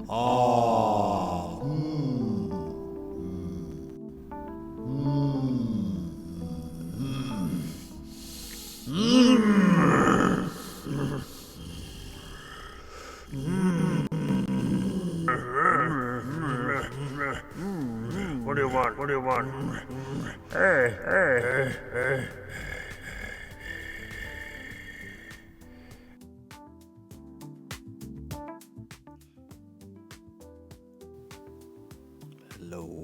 Ah. What do you want? What do you want? Hey, hey, hey. Hello.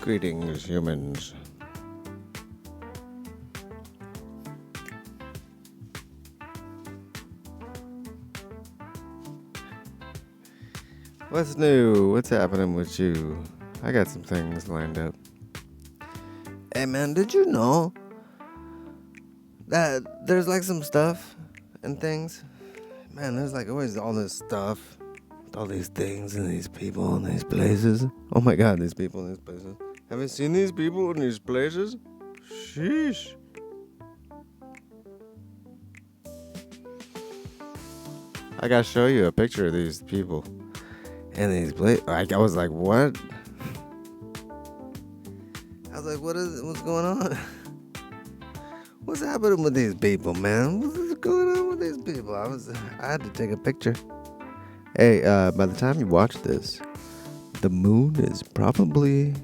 Greetings, humans. What's new? What's happening with you? I got some things lined up. Hey man, did you know that there's like some stuff and things? Man, there's like always all this stuff, all these things and these people and these places. Oh my god, these people in these places. Have you seen these people in these places? Sheesh. I gotta show you a picture of these people and these places. I was like, what? I was like, what's going on? What's happening with these people, man? What's going on with these people? I had to take a picture. Hey, by the time you watch this, the moon is probably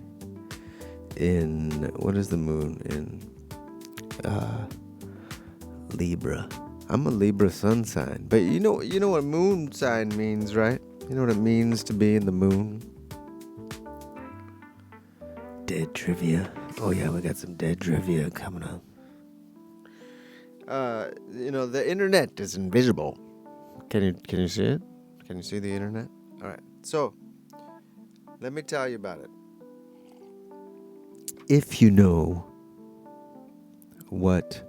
in, what is the moon in? Libra. I'm a Libra sun sign, but you know what moon sign means, right? You know what it means to be in the moon? Dead trivia. Oh yeah, we got some dead trivia coming up. The internet is invisible. Can you see it? Can you see the internet? All right. So, let me tell you about it. If you know what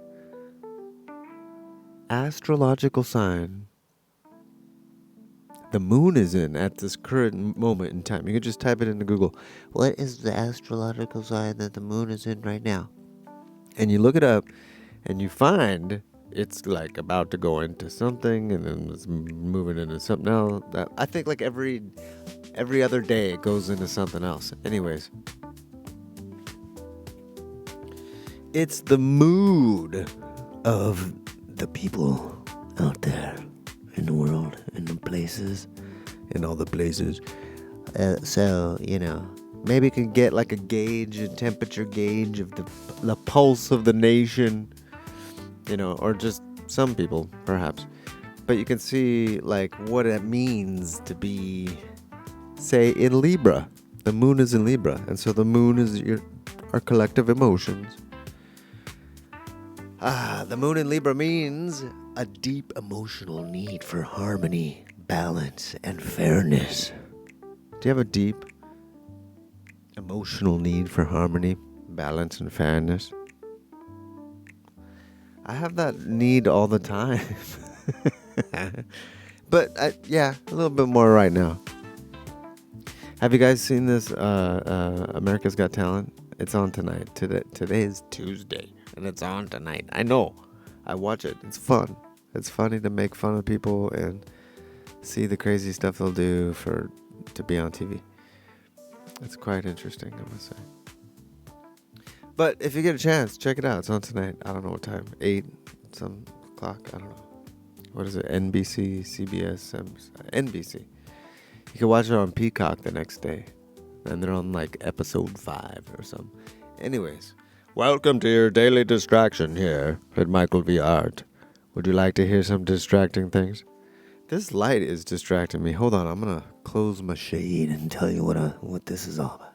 astrological sign the moon is in at this current moment in time, you can just type it into Google. What is the astrological sign that the moon is in right now? And you look it up, and you find it's like about to go into something, and then it's moving into something else. I think like every other day it goes into something else. Anyways, it's the mood of the people out there in the world, in the places, in all the places. So, maybe you can get like a temperature gauge of the pulse of the nation, or just some people, perhaps. But you can see like what it means to be, say, in Libra. The moon is in Libra, and so the moon is our collective emotions. The moon in Libra means a deep emotional need for harmony, balance, and fairness. Do you have a deep emotional need for harmony, balance, and fairness? I have that need all the time. But, a little bit more right now. Have you guys seen this America's Got Talent? It's on tonight. Today is Tuesday, and it's on tonight. I know. I watch it. It's fun. It's funny to make fun of people and see the crazy stuff they'll do to be on TV. It's quite interesting, I must say. But if you get a chance, check it out. It's on tonight. I don't know what time. 8 some o'clock. I don't know. What is it? NBC, CBS, NBC. You can watch it on Peacock the next day. And they're on like episode 5 or something. Anyways, welcome to your daily distraction here at Michael V. Art. Would you like to hear some distracting things? This light is distracting me. Hold on, I'm going to close my shade and tell you what this is all about.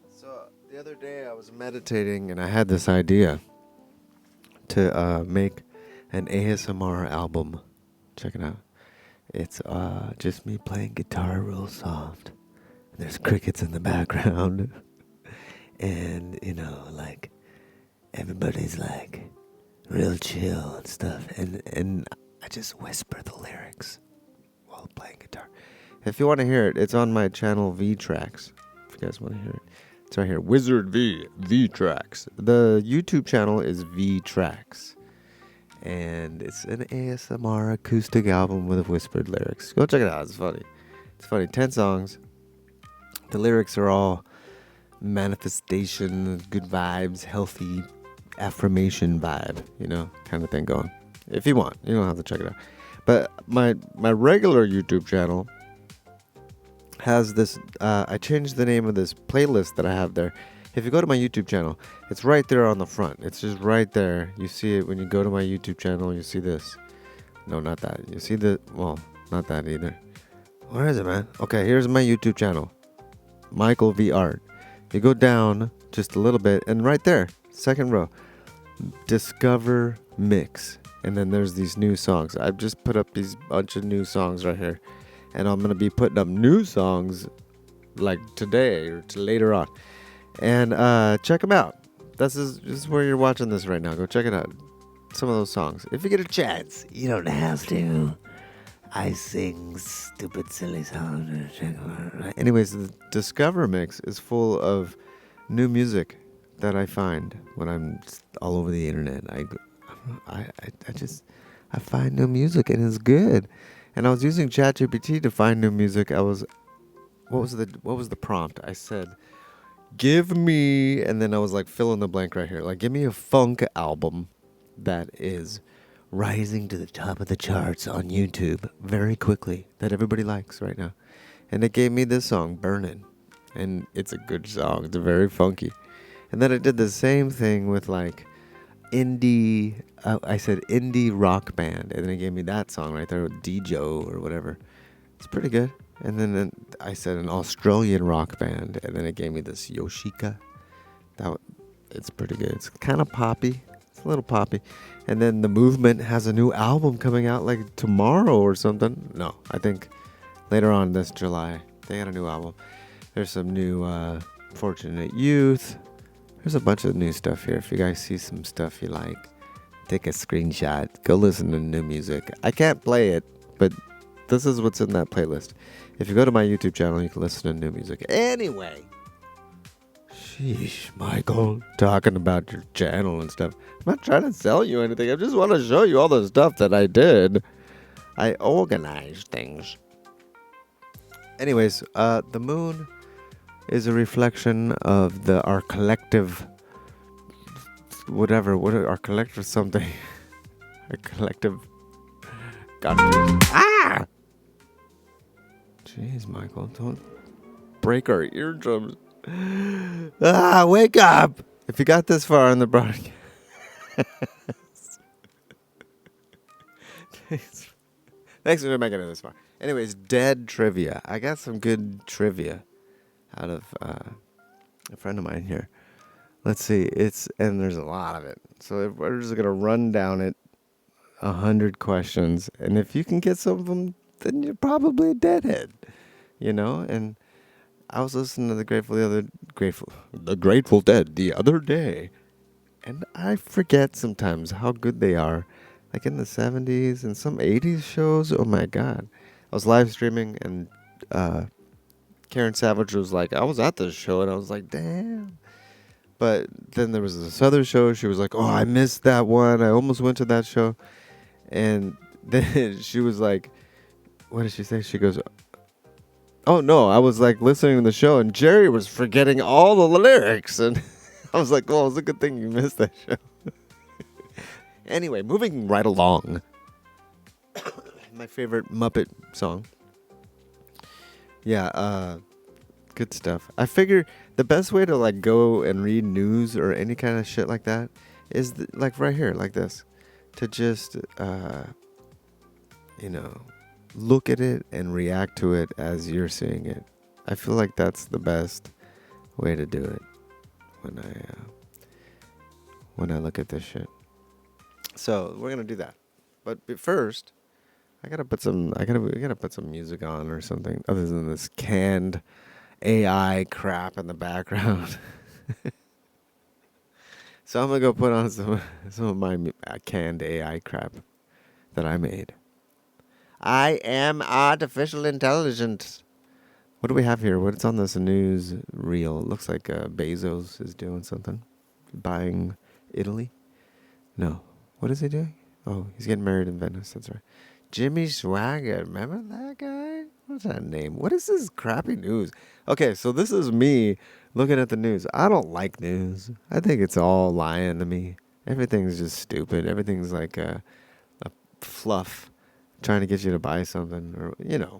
So, the other day I was meditating and I had this idea to make an ASMR album. Check it out. It's just me playing guitar real soft. There's crickets in the background. And, like, everybody's like real chill and stuff. And I just whisper the lyrics while playing guitar. If you want to hear it, it's on my channel V Tracks. If you guys want to hear it. It's right here. Wizard V Tracks. The YouTube channel is V Tracks. and it's an ASMR acoustic album with whispered lyrics. Go check it out. It's funny. It's funny. 10 songs. The lyrics are all manifestation, good vibes, healthy affirmation vibe, kind of thing going. If you want, you don't have to check it out. But my regular YouTube channel has this. I changed the name of this playlist that I have there. If you go to my YouTube channel, it's right there on the front. It's just right there. You see it when you go to my YouTube channel. You see this. No, not that. You see not that either. Where is it, man? Okay, here's my YouTube channel, Michael V Art. You go down just a little bit, and right there, second row, Discover Mix. And then there's these new songs. I've just put up these bunch of new songs right here. And I'm going to be putting up new songs like today or later on. And check them out. This is where you're watching this right now. Go check it out. Some of those songs. If you get a chance, you don't have to. I sing stupid, silly songs. Anyways, the Discover Mix is full of new music that I find when I'm all over the internet. I find new music and it's good. And I was using ChatGPT to find new music. What was the prompt? I said, give me, and then I was like, fill in the blank right here. Like, give me a funk album that is rising to the top of the charts on YouTube very quickly, that everybody likes right now. And it gave me this song, Burnin'. And it's a good song. It's very funky. And then I did the same thing with like indie, I said indie rock band. And then it gave me that song right there with Dijo or whatever. It's pretty good. And then I said an Australian rock band. And then it gave me this Yoshika. It's pretty good. It's kind of poppy. It's a little poppy. And then The Movement has a new album coming out like tomorrow or something. No, I think later on this July. They got a new album. There's some new Fortunate Youth. There's a bunch of new stuff here. If you guys see some stuff you like, take a screenshot. Go listen to new music. I can't play it, but this is what's in that playlist. If you go to my YouTube channel, you can listen to new music. Anyway. Sheesh, Michael, talking about your channel and stuff. I'm not trying to sell you anything. I just want to show you all the stuff that I did. I organized things. Anyways, the moon is a reflection of our collective, our collective something. Our collective countries. Ah! Jeez, Michael, don't break our eardrums. Wake up! If you got this far in the broadcast. Thanks for making it this far. Anyways, dead trivia. I got some good trivia out of a friend of mine here. Let's see. And there's a lot of it. So we're just gonna run down it. 100 questions, and if you can get some of them, then you're probably a deadhead. And I was listening to the Grateful Dead the other day, and I forget sometimes how good they are. Like in the 70s and some 80s shows. Oh my God. I was live streaming, and Karen Savage was like, I was at this show, and I was like, damn. But then there was this other show. She was like, oh, I missed that one. I almost went to that show. And then she was like, what did she say? She goes, oh no, I was like listening to the show, and Jerry was forgetting all the lyrics. And I was like, well, it's a good thing you missed that show. Anyway, moving right along. My favorite Muppet song. Yeah, good stuff. I figure the best way to like go and read news or any kind of shit like that is like right here, like this. To just, look at it and react to it as you're seeing it. I feel like that's the best way to do it when I look at this shit. So we're gonna do that, but first, we gotta put some music on or something other than this canned AI crap in the background. So I'm gonna go put on some of my canned AI crap that I made. I am artificial intelligence. What do we have here? What's on this news reel? It looks like Bezos is doing something, buying Italy. No, what is he doing? Oh, he's getting married in Venice. That's right. Jimmy Swagger. Remember that guy? What's that name? What is this crappy news? Okay, so this is me looking at the news. I don't like news. I think it's all lying to me. Everything's just stupid. Everything's like a fluff trying to get you to buy something or,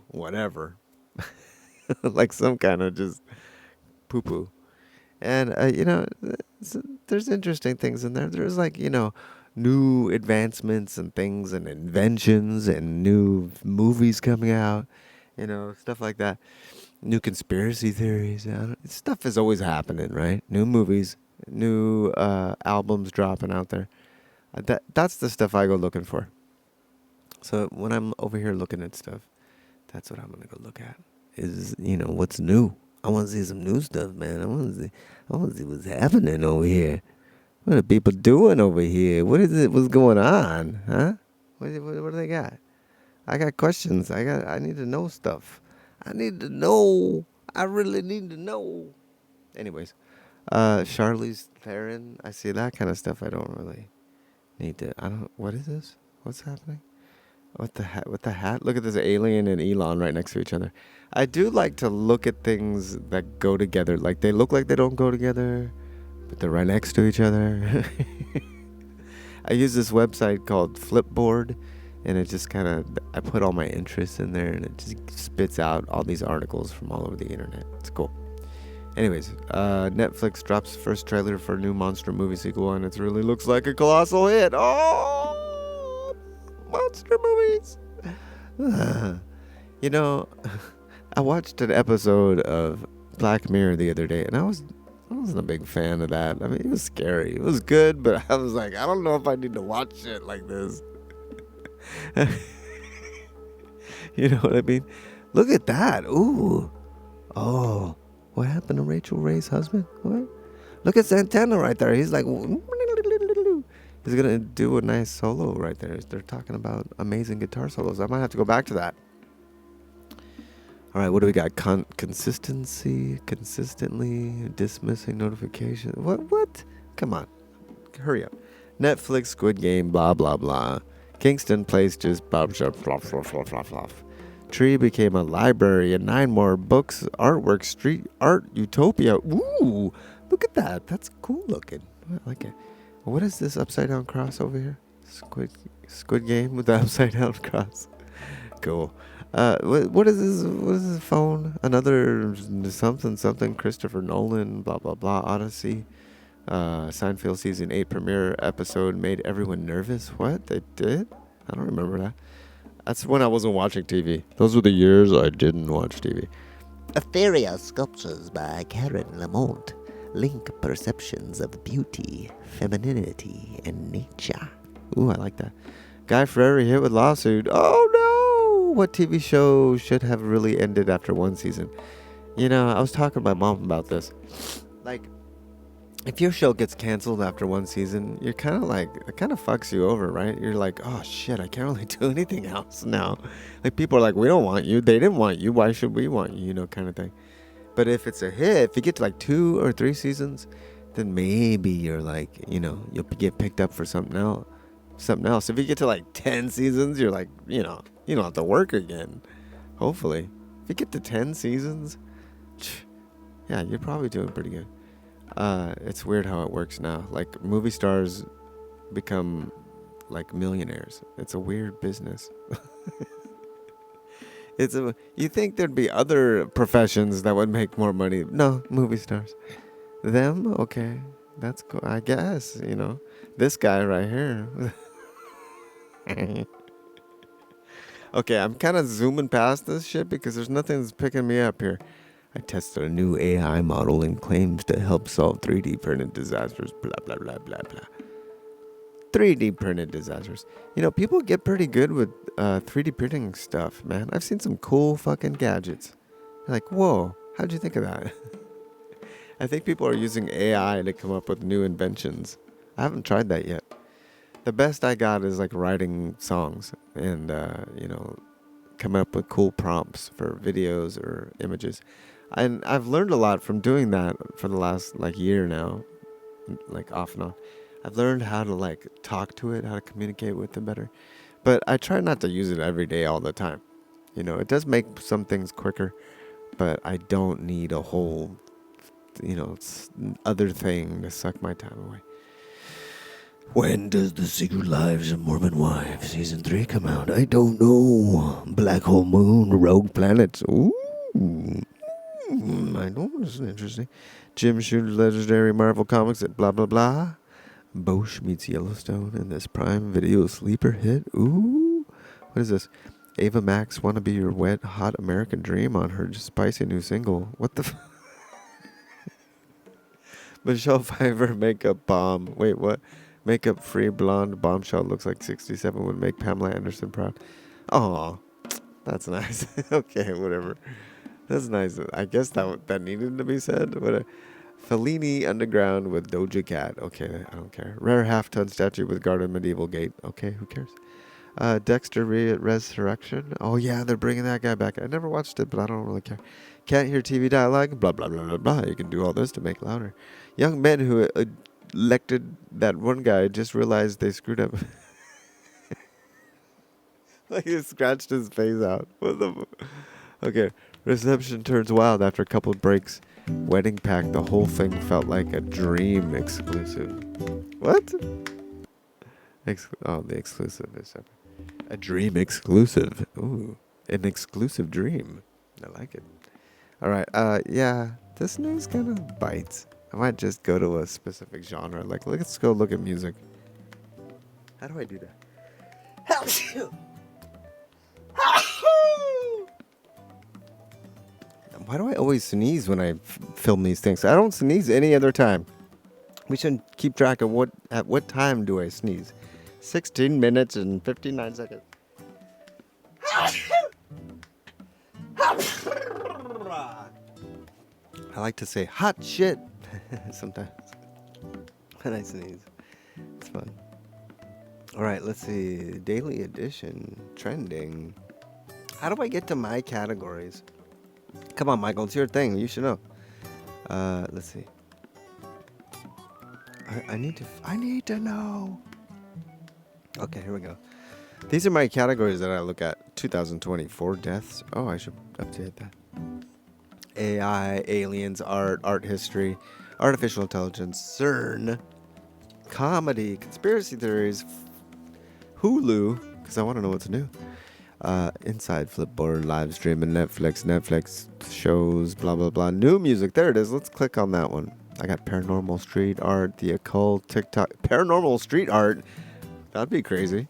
whatever. Like some kind of just poo poo. And there's interesting things in there. There's like new advancements and things and inventions and new movies coming out, stuff like that. New conspiracy theories. Stuff is always happening, right? New movies, new albums dropping out there. That's the stuff I go looking for. So when I'm over here looking at stuff, that's what I'm gonna go look at. Is what's new. I want to see some new stuff, man. I want to see what's happening over here. What are people doing over here? What is it? What's going on? Huh? What do they got? I got questions. I need to know stuff. I need to know. I really need to know. Anyways, Charlize Theron. I see that kind of stuff. I don't really need to. I don't. What is this? What's happening? What the hat? What the hat? Look at this alien and Elon right next to each other. I do like to look at things that go together. Like they look like they don't go together, but they're right next to each other. I use this website called Flipboard, and it just kind of I put all my interests in there, and it just spits out all these articles from all over the internet. It's cool. Anyways, Netflix drops first trailer for a new monster movie sequel, and it really looks like a colossal hit. Oh, monster movies! You know, I watched an episode of Black Mirror the other day, and I wasn't a big fan of that. I mean, it was scary. It was good, but I was like, I don't know if I need to watch shit like this. You know what I mean? Look at that. Ooh. Oh. What happened to Rachel Ray's husband? What? Look at Santana right there. He's like, he's going to do a nice solo right there. They're talking about amazing guitar solos. I might have to go back to that. All right, what do we got? Consistency, consistently, dismissing notification. What? Come on. Hurry up. Netflix, Squid Game, blah, blah, blah. Kingston Place just blah, blah, blah, blah, blah, blah, blah. Tree became a library and 9 more books, artwork, street art, utopia. Ooh, look at that. That's cool looking. I like it. What is this upside down cross over here? Squid Game with the upside down cross. Cool. What is this? What is this phone? Another something. Christopher Nolan. Blah blah blah. Odyssey. Seinfeld season 8 premiere episode made everyone nervous. What they did? I don't remember that. That's when I wasn't watching TV. Those were the years I didn't watch TV. Ethereal sculptures by Karen Lamont link perceptions of beauty, femininity, and nature. Ooh, I like that. Guy Fieri hit with lawsuit. Oh no! What TV show should have really ended after one season? I was talking to my mom about this. Like, if your show gets canceled after one season, you're kind of like, it kind of fucks you over, right? You're like, oh shit, I can't really do anything else now. Like, people are like, we don't want you. They didn't want you. Why should we want you? Kind of thing. But if it's a hit, if you get to like 2 or 3 seasons, then maybe you're like, you'll get picked up for something else. If you get to like 10 seasons, you're like, you don't have to work again. Hopefully. If you get to 10 seasons, yeah, you're probably doing pretty good. It's weird how it works now. Like, movie stars become like millionaires. It's a weird business. You think there'd be other professions that would make more money? No, movie stars. Them? Okay. That's cool. I guess, this guy right here. Okay, I'm kind of zooming past this shit because there's nothing that's picking me up here. I tested a new AI model and claims to help solve 3D printed disasters. Blah, blah, blah, blah, blah. 3D printed disasters. People get pretty good with 3D printing stuff, man. I've seen some cool fucking gadgets. You're like, whoa, how'd you think of that? I think people are using AI to come up with new inventions. I haven't tried that yet. The best I got is like writing songs and, coming up with cool prompts for videos or images. And I've learned a lot from doing that for the last year now, like off and on. I've learned how to like talk to it, how to communicate with it better. But I try not to use it every day all the time. You know, it does make some things quicker, but I don't need a whole, other thing to suck my time away. When does The Secret Lives of Mormon Wives Season 3 come out? I don't know. Black Hole Moon, Rogue Planets. Ooh. I know. This is interesting. Jim Shooter's legendary Marvel Comics at blah, blah, blah. Bosch meets Yellowstone in this Prime Video sleeper hit. Ooh. What is this? Ava Max Wanna Be Your Wet Hot American Dream on her spicy new single. What the Michelle Pfeiffer makeup bomb. Wait, what? Makeup free blonde bombshell looks like 67 would make Pamela Anderson proud. Oh, that's nice. Okay, whatever. That's nice. I guess that needed to be said. What? Fellini Underground with Doja Cat. Okay, I don't care. Rare half-ton statue with Garden Medieval Gate. Okay, who cares? Dexter Resurrection. Oh yeah, they're bringing that guy back. I never watched it, but I don't really care. Can't hear TV dialogue. Blah blah blah blah blah. You can do all this to make it louder. Young men who elected that one guy just realized they screwed up. Like he scratched his face out. What the? Okay. Reception turns wild after a couple breaks. Wedding pack. The whole thing felt like a dream exclusive. What? The exclusive is a dream exclusive. Ooh, an exclusive dream. I like it. All right. Yeah. This news kind of bites. I might just go to a specific genre. Like, let's go look at music. How do I do that? Help you. Why do I always sneeze when I film these things? I don't sneeze any other time. We should keep track of at what time do I sneeze. 16 minutes and 59 seconds. I like to say hot shit sometimes when I sneeze. It's fun. All right, let's see. Daily edition. Trending. How do I get to my categories? Come on, Michael. It's your thing. You should know. Let's see. I need to know. Okay, here we go. These are my categories that I look at. 2024 deaths. Oh, I should update that. AI, aliens, art history, artificial intelligence, CERN, comedy, conspiracy theories, Hulu, because I want to know what's new. Inside Flipboard, live streaming, Netflix shows, blah, blah, blah. New music. There it is. Let's click on that one. I got paranormal street art, the occult, TikTok. Paranormal street art. That'd be crazy.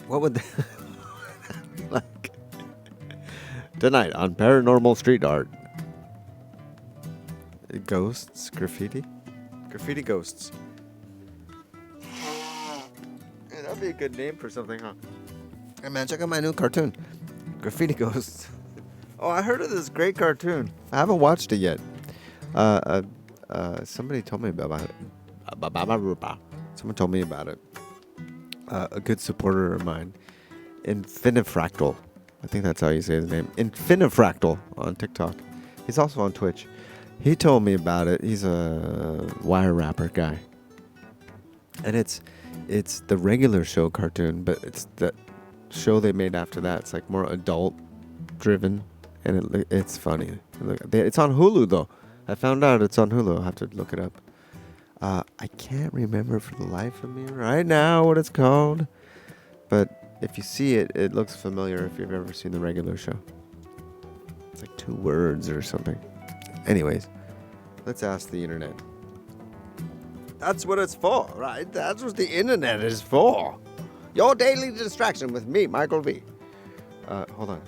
What would that be like? Tonight on Paranormal Street Art. Ghosts, graffiti ghosts. Yeah, that'd be a good name for something, huh? Hey man, check out my new cartoon, Graffiti Ghosts. Oh, I heard of this great cartoon. I haven't watched it yet. Somebody told me about it. Someone told me about it. A good supporter of mine, Infinifractal. I think that's how you say his name. Infinifractal on TikTok. He's also on Twitch. He told me about it. He's a wire wrapper guy. And it's the regular show cartoon, but it's the show they made after that. It's like more adult driven, and it's funny. It's on Hulu though. I found out it's on Hulu. I'll have to look it up. I can't remember for the life of me right now what it's called, but if you see it, it looks familiar if you've ever seen the regular show. It's like 2 words or something. Anyways, let's ask the internet. That's what it's for, right? That's what the internet is for. Your daily distraction with me, Michael V. Hold on.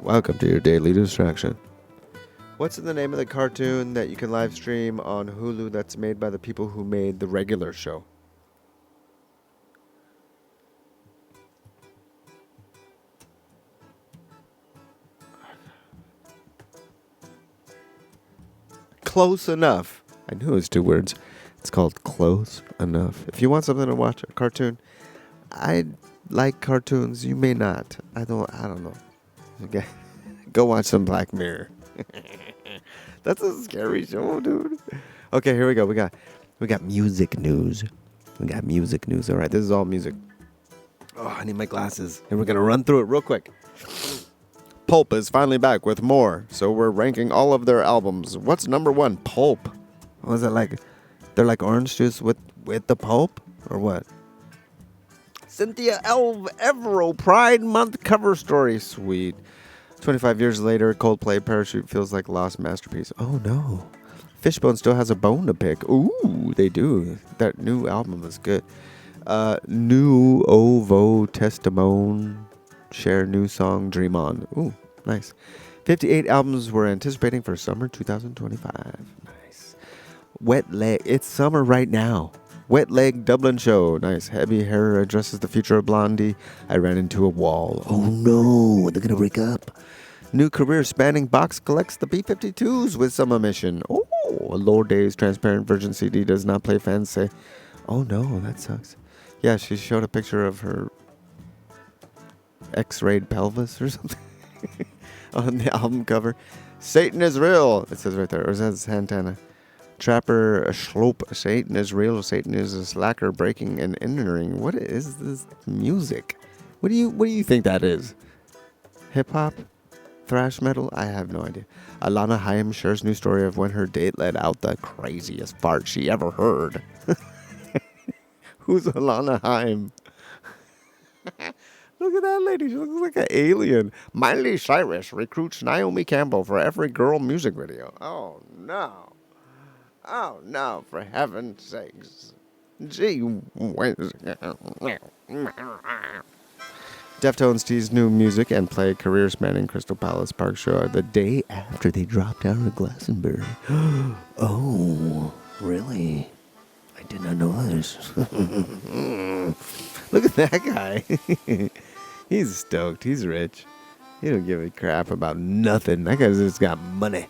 Welcome to your daily distraction. What's the name of the cartoon that you can live stream on Hulu that's made by the people who made the regular show? Close Enough. I knew it was 2 words. It's called Close Enough. If you want something to watch, a cartoon, I like cartoons. You may not. I don't know. Okay. Go watch some Black Mirror. That's a scary show, dude. Okay, here we go. We got music news. We got music news. All right, this is all music. Oh, I need my glasses. And we're going to run through it real quick. Pulp is finally back with more, so we're ranking all of their albums. What's number one? Pulp. What is it like? They're like orange juice with the pulp? Or what? Cynthia Evero, Pride Month cover story. Sweet. 25 years later, Coldplay Parachute feels like lost masterpiece. Oh, no. Fishbone still has a bone to pick. Ooh, they do. That new album is good. New Ovo Testimone. Share new song, Dream On. Ooh, nice. 58 albums we're anticipating for summer 2025. Nice. Wet Leg. It's summer right now. Wet Leg Dublin Show. Nice. Heavy Hair addresses the future of Blondie. I ran into a wall. Oh no, they're gonna break up. New career spanning box collects the B-52s with some omission. Oh, Lord Days transparent version CD does not play. Fans say, oh no, that sucks. Yeah, she showed a picture of her X-rayed pelvis or something on the album cover. Satan is real. It says right there. Or is that Santana? Trapper Schlope. Satan is real. Satan is a slacker breaking and entering. What is this music? What do you think that is? Hip hop? Thrash metal? I have no idea. Alana Haim shares new story of when her date let out the craziest fart she ever heard. Who's Alana Haim? Look at that lady. She looks like an alien. Miley Cyrus recruits Naomi Campbell for every girl music video. Oh, no. Oh, no, for heaven's sakes. Gee whiz. Deftones tease new music and play career-spanning Crystal Palace Park show the day after they dropped out of Glastonbury. Oh, really? I did not know this. Look at that guy. He's stoked. He's rich. He don't give a crap about nothing. That guy's just got money.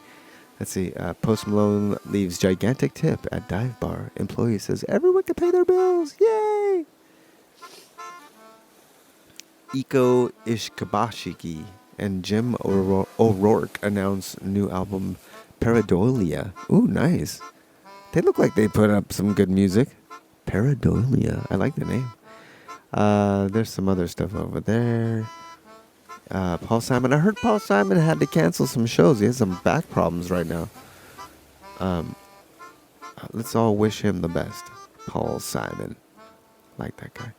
Let's see. Post Malone leaves gigantic tip at dive bar. Employee says everyone can pay their bills. Yay! Iko Ishikabashiki and Jim O'Rourke announce new album Pareidolia. Ooh, nice. They look like they put up some good music. Pareidolia. I like the name. There's some other stuff over there. Paul Simon. I heard Paul Simon had to cancel some shows. He has some back problems right now. Let's all wish him the best. Paul Simon. Like that guy.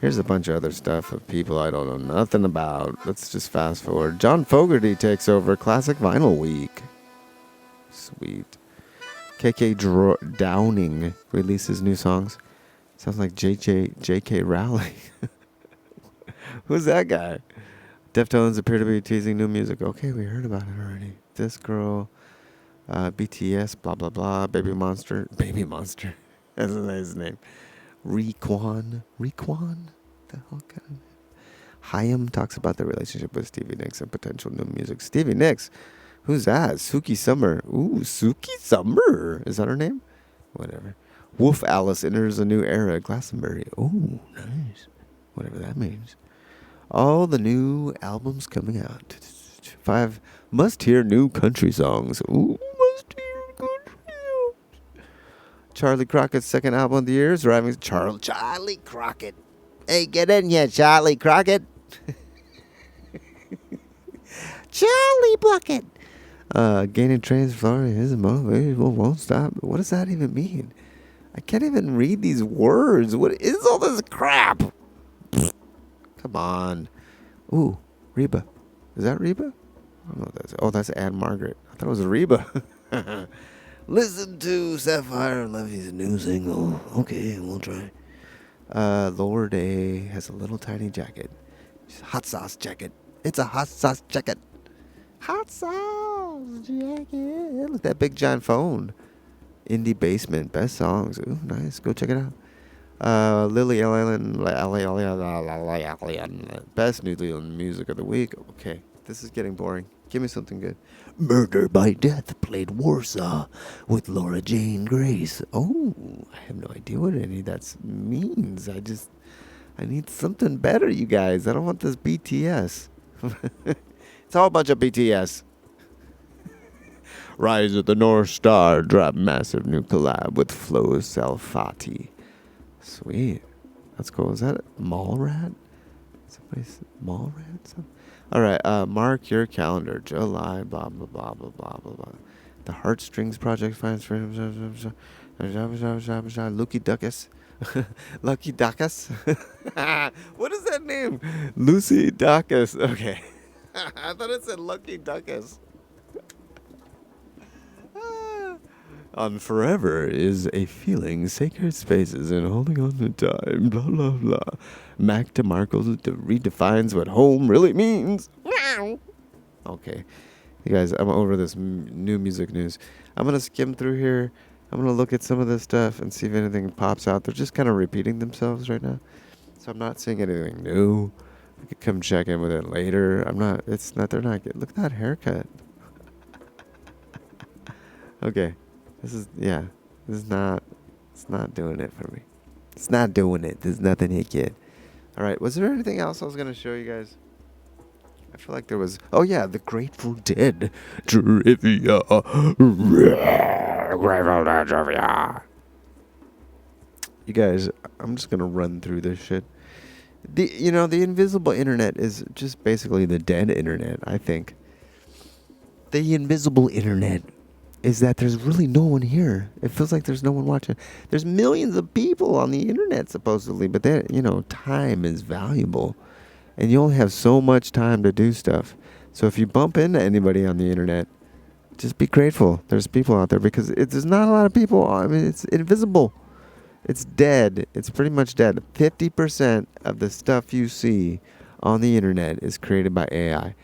Here's a bunch of other stuff of people I don't know nothing about. Let's just fast forward. John Fogerty takes over Classic Vinyl Week. Sweet. KK Downing releases new songs. Sounds like J.K. Rowling. Who's that guy? Deftones appear to be teasing new music. Okay, we heard about it already. This girl, BTS, blah, blah, blah. Baby Monster. Baby Monster. That's a nice name. Requan? The hell kind of name? Chaim talks about their relationship with Stevie Nicks and potential new music. Stevie Nicks? Who's that? Suki Summer. Ooh, Suki Summer. Is that her name? Whatever. Wolf Alice enters a new era at Glastonbury. Oh, nice. Whatever that means. All the new albums coming out. 5 must-hear new country songs. Ooh, must-hear country songs. Charlie Crockett's second album of the year is arriving. Charlie Crockett. Hey, get in here, Charlie Crockett. Charlie Bucket. Gaining trains, Florida, his motivation won't stop. What does that even mean? I can't even read these words. What is all this crap? Come on. Ooh, Reba. Is that Reba? I don't know what that's. Oh, that's Anne Margaret. I thought it was Reba. Listen to Sapphire Levy's new single. Okay, we'll try. Lord A has a little tiny jacket. Hot sauce jacket. It's a hot sauce jacket. Hot sauce jacket. Look at that big giant phone. Indie Basement. Best songs. Ooh, nice. Go check it out. Lily Allen. Best New Zealand music of the week. Okay. This is getting boring. Give me something good. Murder by Death played Warsaw with Laura Jane Grace. Oh, I have no idea what any of that means. I need something better, you guys. I don't want this BTS. It's all a bunch of BTS. Rise of the North Star drop massive new collab with Flo Salfati. Sweet. That's cool. Is that Mall Rat? Somebody's Mall Rat? All right. Mark your calendar. July. Blah blah blah blah blah blah blah. The Heartstrings Project finds for Lucky Duckus. Lucky Duckus. What is that name? Lucy Duckus. Okay. I thought it said Lucky Duckus. On forever is a feeling, sacred spaces, and holding on to time. Blah blah blah. Mac DeMarco redefines what home really means. Meow. Okay, you guys, I'm over this new music news. I'm gonna skim through here. I'm gonna look at some of this stuff and see if anything pops out. They're just kind of repeating themselves right now, so I'm not seeing anything new. I could come check in with it later. I'm not. It's not. They're not. Look at that haircut. Okay. This is not, it's not doing it for me. It's not doing it. There's nothing here, kid. All right. Was there anything else I was going to show you guys? I feel like there was. Oh, yeah. The Grateful Dead trivia. Grateful Dead trivia. You guys, I'm just going to run through this shit. The invisible internet is just basically the dead internet, I think. The invisible internet is that there's really no one here. It feels like there's no one watching. There's millions of people on the internet, supposedly, but time is valuable. And you only have so much time to do stuff. So if you bump into anybody on the internet, just be grateful. There's people out there because there's not a lot of people. I mean, it's invisible. It's dead. It's pretty much dead. 50% of the stuff you see on the internet is created by AI.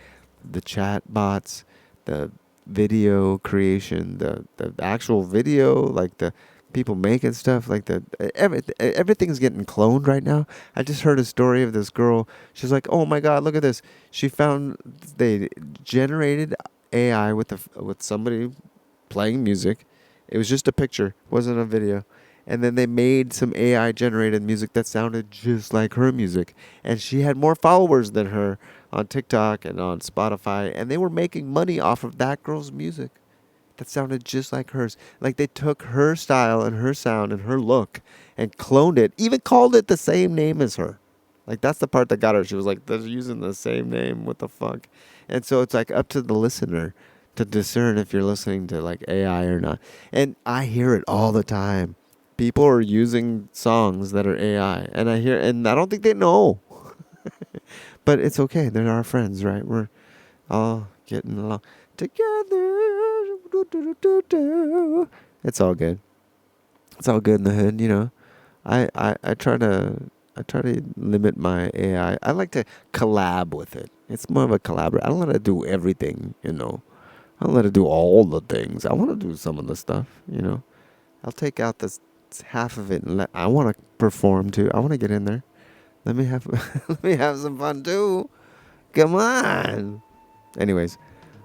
The chat bots, the video creation, the actual video, like the people making stuff, like everything's getting cloned right now. I just heard a story of this girl. She's like, oh my god, look at this. They generated AI with somebody playing music. It was just a picture, wasn't a video. And then they made some AI generated music that sounded just like her music. And she had more followers than her on TikTok and on Spotify. And they were making money off of that girl's music that sounded just like hers. Like they took her style and her sound and her look and cloned it, even called it the same name as her. Like that's the part that got her. She was like, they're using the same name. What the fuck? And so it's like up to the listener to discern if you're listening to like AI or not. And I hear it all the time. People are using songs that are AI, and I don't think they know. But it's okay. They're our friends, right? We're all getting along together. It's all good. It's all good in the hood, you know. I try to limit my AI. I like to collab with it. It's more of a collaborate. I don't let it do everything, you know. I don't let it do all the things. I want to do some of the stuff, you know. I'll take out this half of it and I want to perform too. I want to get in there. Let me have some fun too. Come on. Anyways,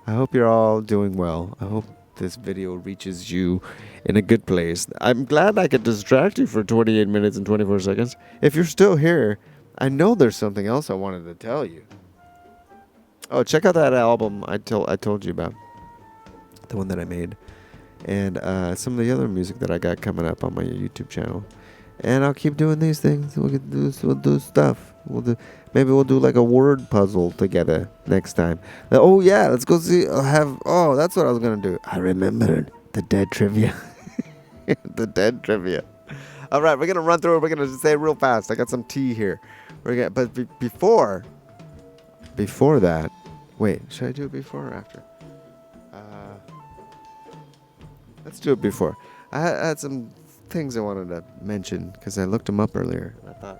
I hope you're all doing well. I hope this video reaches you in a good place. I'm glad I could distract you for 28 minutes and 24 seconds. If you're still here, I know there's something else I wanted to tell you. Oh, check out that album I told you about. The one that I made. And some of the other music that I got coming up on my YouTube channel. And I'll keep doing these things. We'll do stuff. Maybe we'll do like a word puzzle together next time. Oh yeah, let's go see. That's what I was gonna do. I remembered the dead trivia. The dead trivia. All right, we're gonna run through it. We're gonna say it real fast. I got some tea here. Before that, wait, should I do it before or after? Let's do it before. I had some things I wanted to mention because I looked them up earlier. I thought,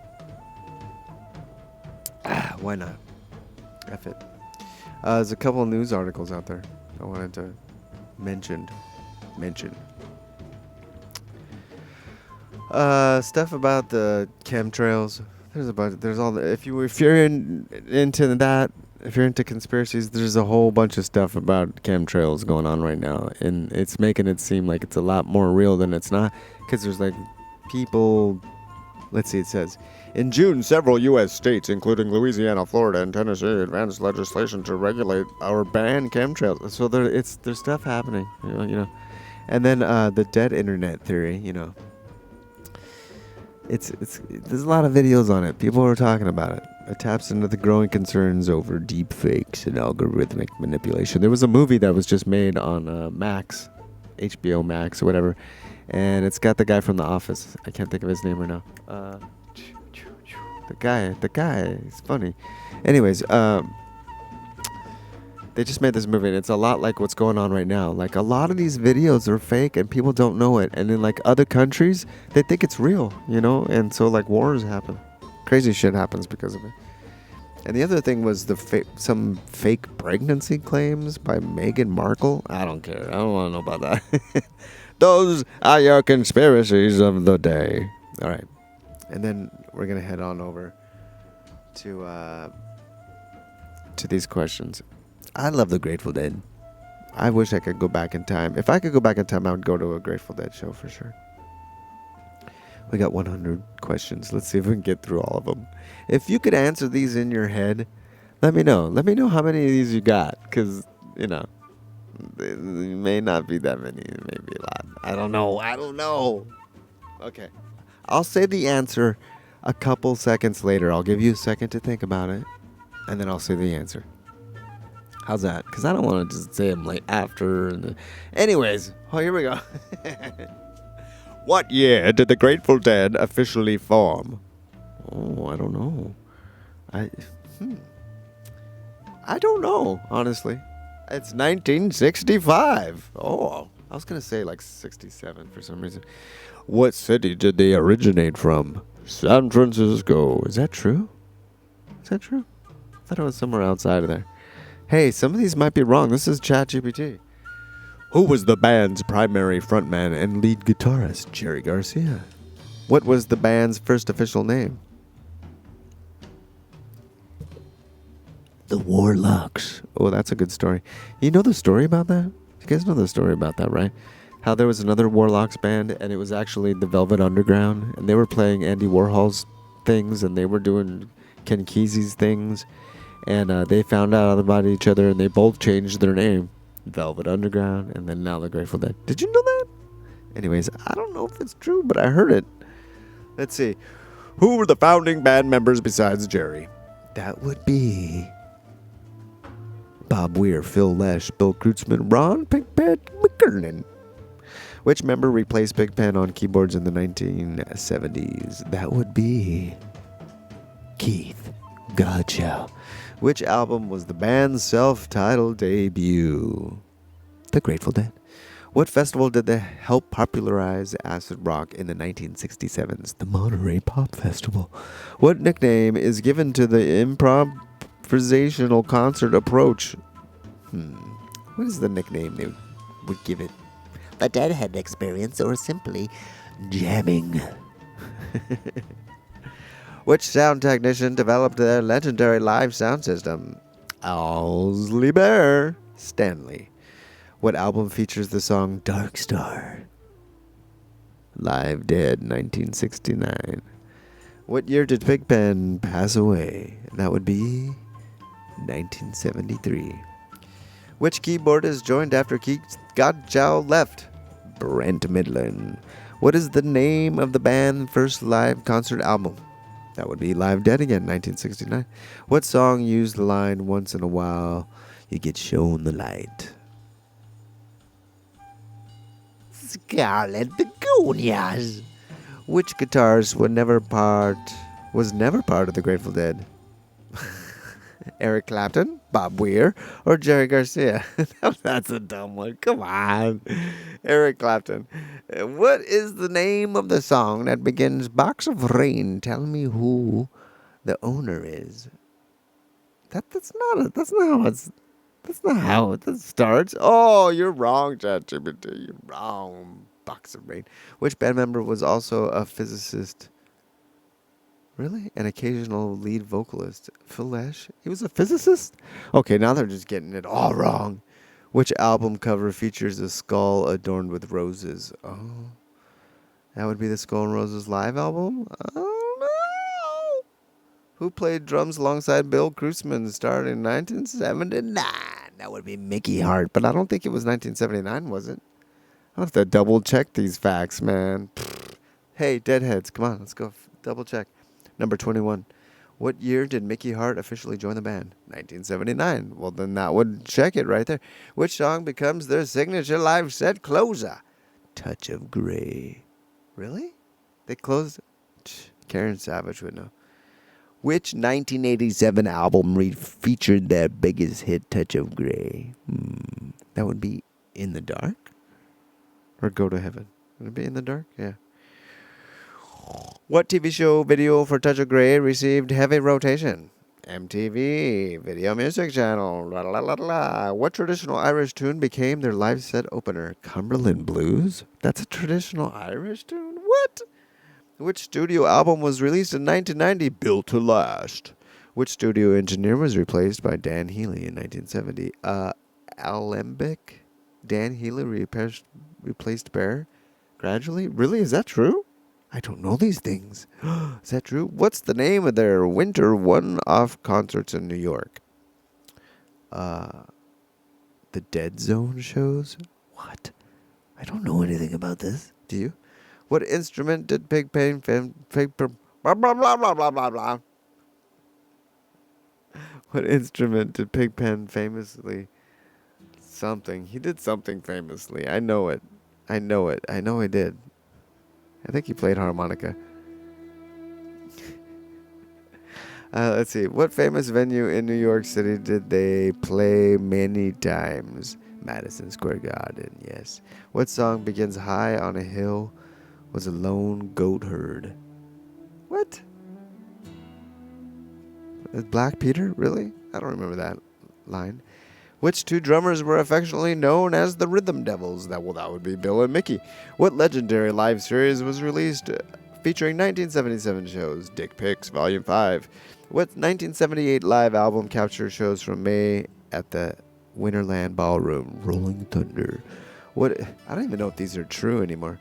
why not? F it. There's a couple of news articles out there I wanted to mention. Stuff about the chemtrails. There's a bunch. There's all. If you're into that. If you're into conspiracies, there's a whole bunch of stuff about chemtrails going on right now. And it's making it seem like it's a lot more real than it's not. Because there's like people... Let's see, it says... In June, several U.S. states, including Louisiana, Florida, and Tennessee, advanced legislation to regulate or ban chemtrails. So there's stuff happening, you know. And then the dead internet theory, you know. There's a lot of videos on it. People are talking about it. It taps into the growing concerns over deep fakes and algorithmic manipulation. There was a movie that was just made on Max, HBO Max or whatever, and it's got the guy from The Office. I can't think of his name right now. The guy, he's funny. Anyways, they just made this movie, and it's a lot like what's going on right now. Like, a lot of these videos are fake, and people don't know it. And in, like, other countries, they think it's real, you know? And so, like, wars happen. Crazy shit happens because of it. And the other thing was some fake pregnancy claims by Meghan Markle. I don't care. I don't want to know about that. Those are your conspiracies of the day. All right. And then we're going to head on over to these questions. I love the Grateful Dead. I wish I could go back in time. If I could go back in time, I would go to a Grateful Dead show for sure. We got 100 questions. Let's see if we can get through all of them. If you could answer these in your head, let me know. Let me know how many of these you got. Because, you know, there may not be that many. It may be a lot. I don't know. Okay. I'll say the answer a couple seconds later. I'll give you a second to think about it. And then I'll say the answer. How's that? Because I don't want to just say them like after. Anyways, here we go. What year did the Grateful Dead officially form? Oh, I don't know. I don't know, honestly. It's 1965. Oh, I was going to say like 67 for some reason. What city did they originate from? San Francisco. Is that true? I thought it was somewhere outside of there. Hey, some of these might be wrong. This is ChatGPT. Who was the band's primary frontman and lead guitarist? Jerry Garcia. What was the band's first official name? The Warlocks. Oh, that's a good story. You know the story about that? You guys know the story about that, right? How there was another Warlocks band, and it was actually the Velvet Underground, and they were playing Andy Warhol's things, and they were doing Ken Kesey's things. And they found out about each other, and they both changed their name. Velvet Underground, and then now the Grateful Dead. Did you know that? Anyways, I don't know if it's true, but I heard it. Let's see. Who were the founding band members besides Jerry? That would be Bob Weir, Phil Lesh, Bill Kreutzmann, Ron Pigpen McKernan. Which member replaced Pigpen on keyboards in the 1970s? That would be Keith Godchow. Which album was the band's self-titled debut? The Grateful Dead. What festival did they help popularize acid rock in the 1967s? The Monterey Pop Festival. What nickname is given to the improvisational concert approach? What is the nickname they would give it? The Deadhead Experience, or simply jamming. Which sound technician developed their legendary live sound system? Owsley Bear Stanley. What album features the song Dark Star? Live Dead, 1969. What year did Pigpen pass away? And that would be 1973. Which keyboardist joined after Keith Godchow left? Brent Midland. What is the name of the band's first live concert album? That would be Live Dead again, 1969. What song used the line, once in a while, you get shown the light? Scarlet Begonias. Which guitarist was never part of the Grateful Dead? Eric Clapton, Bob Weir, or Jerry Garcia? That's a dumb one. Come on. Eric Clapton. What is the name of the song that begins Box of Rain? Tell me who the owner is. That's not how it starts. Oh, you're wrong, ChatGPT. You're wrong. Box of Rain. Which band member was also a physicist? Really? An occasional lead vocalist. Phil Lesh? He was a physicist? Okay, now they're just getting it all wrong. Which album cover features a skull adorned with roses? Oh. That would be the Skull and Roses live album? I don't know. Who played drums alongside Bill Kreutzmann started in 1979? That would be Mickey Hart, but I don't think it was 1979, was it? I'll have to double check these facts, man. Hey, Deadheads, come on, let's go. Double check. Number 21. What year did Mickey Hart officially join the band? 1979. Well, then that would check it right there. Which song becomes their signature live set closer? Touch of Grey. Really? They closed? Karen Savage would know. Which 1987 album featured their biggest hit, Touch of Grey? That would be In the Dark? Or Go to Heaven? Would it be In the Dark? Yeah. What TV show video for Touch of Grey received heavy rotation? MTV, Video Music Channel. La, la, la, la. What traditional Irish tune became their live set opener? Cumberland Blues? That's a traditional Irish tune? What? Which studio album was released in 1990? Built to Last. Which studio engineer was replaced by Dan Healy in 1970? Alembic? Dan Healy replaced Bear gradually? Really? Is that true? I don't know these things. Is that true? What's the name of their winter one-off concerts in New York? The Dead Zone shows? What? I don't know anything about this. Do you? What instrument did Pigpen blah blah blah blah blah blah blah? What instrument did Pigpen famously something? He did something famously. I know it. I know he did. I think he played harmonica. Let's see. What famous venue in New York City did they play many times? Madison Square Garden, yes. What song begins high on a hill was a lone goat herd? What? Black Peter? Really? I don't remember that line. Which two drummers were affectionately known as the Rhythm Devils? That would be Bill and Mickey. What legendary live series was released featuring 1977 shows? Dick Pics, Volume 5. What 1978 live album captured shows from May at the Winterland Ballroom? Rolling Thunder. What? I don't even know if these are true anymore.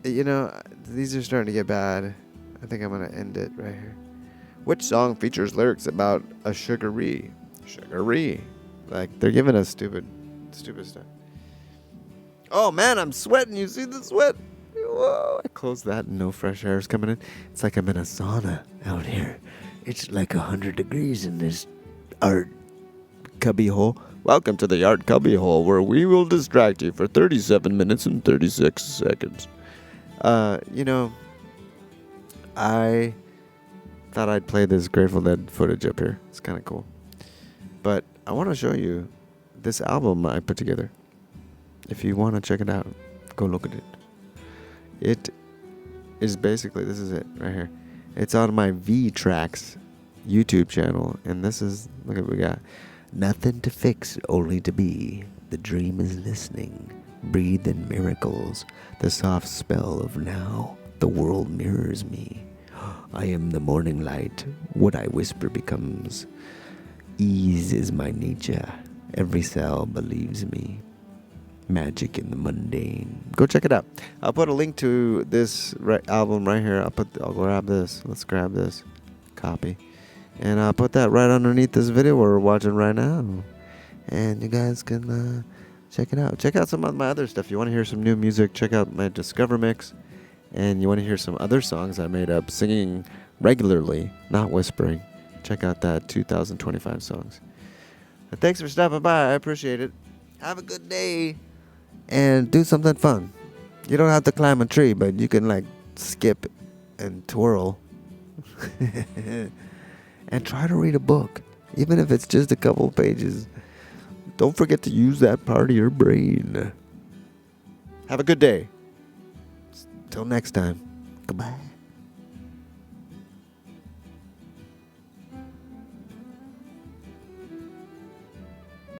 These are starting to get bad. I think I'm going to end it right here. Which song features lyrics about a sugaree? Sugaree. Like, they're giving us stupid stuff. Oh, man, I'm sweating. You see the sweat? Whoa. I closed that and no fresh air is coming in. It's like I'm in a sauna out here. It's like 100 degrees in this art cubbyhole. Welcome to the art cubbyhole, where we will distract you for 37 minutes and 36 seconds. I thought I'd play this Grateful Dead footage up here. It's kind of cool. But I want to show you this album I put together. If you want to check it out, go look at it. It is basically, this is it right here. It's on my V-Tracks YouTube channel. And this is, look at what we got. Nothing to fix, only to be. The dream is listening. Breathe in miracles. The soft spell of now. The world mirrors me. I am the morning light. What I whisper becomes. Ease is my nature. Every cell believes me. Magic in the mundane. Go check it out. I'll put a link to this album right here. I'll grab this. Let's grab this. Copy. And I'll put that right underneath this video we're watching right now. And you guys can check it out. Check out some of my other stuff. You want to hear some new music, check out my Discover Mix. And you want to hear some other songs I made up singing regularly, not whispering. Check out that 2025 songs. But thanks for stopping by. I appreciate it. Have a good day. And do something fun. You don't have to climb a tree, but you can skip and twirl. And try to read a book. Even if it's just a couple pages. Don't forget to use that part of your brain. Have a good day. Till next time. Goodbye.